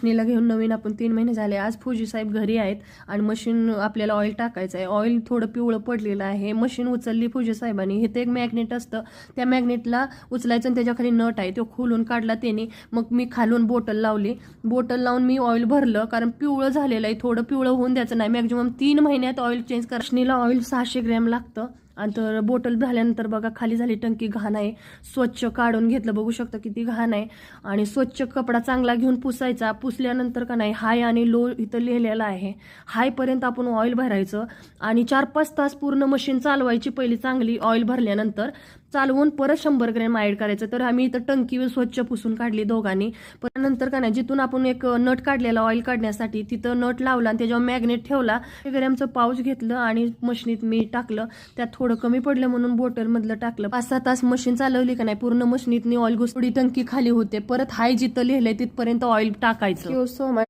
रोशनीला घेऊन नवीन आपण 3 महिने झाले. आज फौजी साहेब घरी आहेत आणि मशीन आपल्याला ऑइल टाकायचं आहे. ऑइल थोडं पिवळं पडलेलं आहे. मशीन उचलली फौजी साहेबांनी. हे ते एक मॅग्नेट असतं, त्या मॅग्नेटला उचलायचं आणि त्याच्या खाली नट आहे तो खोलून काढला त्याने. मग मी खालून बोटल लावली. बोटल लावून मी ऑइल भरलं, कारण पिवळं झालेलं आहे. थोडं पिवळं होऊन द्यायचं नाही. मॅक्झिमम 3 महिन्यात ऑइल चेंज करा. रोशनीला ऑइल 600 ग्रॅम लागतं. आणि तर बोटल झाल्यानंतर बघा खाली झाली टंकी, घाण आहे. स्वच्छ काढून घेतलं, बघू शकता किती घाण आहे. आणि स्वच्छ कपडा चांगला घेऊन पुसायचा. पुसल्यानंतर का नाही हाय आणि लो इथं लिहिलेलं आहे. हायपर्यंत आपण ऑइल भरायचं आणि 4-5 तास पूर्ण मशीन चालवायची पहिली चांगली. ऑइल भरल्यानंतर चालवून परत 100 ग्रॅम ऍड करायचं. तर आम्ही इथं टंकी स्वच्छ पुसून काढली दोघांनी. पण नंतर का नाही जिथून आपण एक नट काढलेला ऑइल काढण्यासाठी तिथं नट लावला आणि त्याच्यावर मॅग्नेट ठेवला. ग्रॅमचं पाऊच घेतलं आणि मशीनीत मी टाकलं. त्यात थोडं कमी पडलं म्हणून बॉटल मधलं टाकलं. 5-6 तास मशीन चालवली का नाही पूर्ण मशीनीतनी ऑइल घुसडी टंकी खाली होते. परत हाय जिथं लिहिलंय तिथपर्यंत ऑइल टाकायचं. सो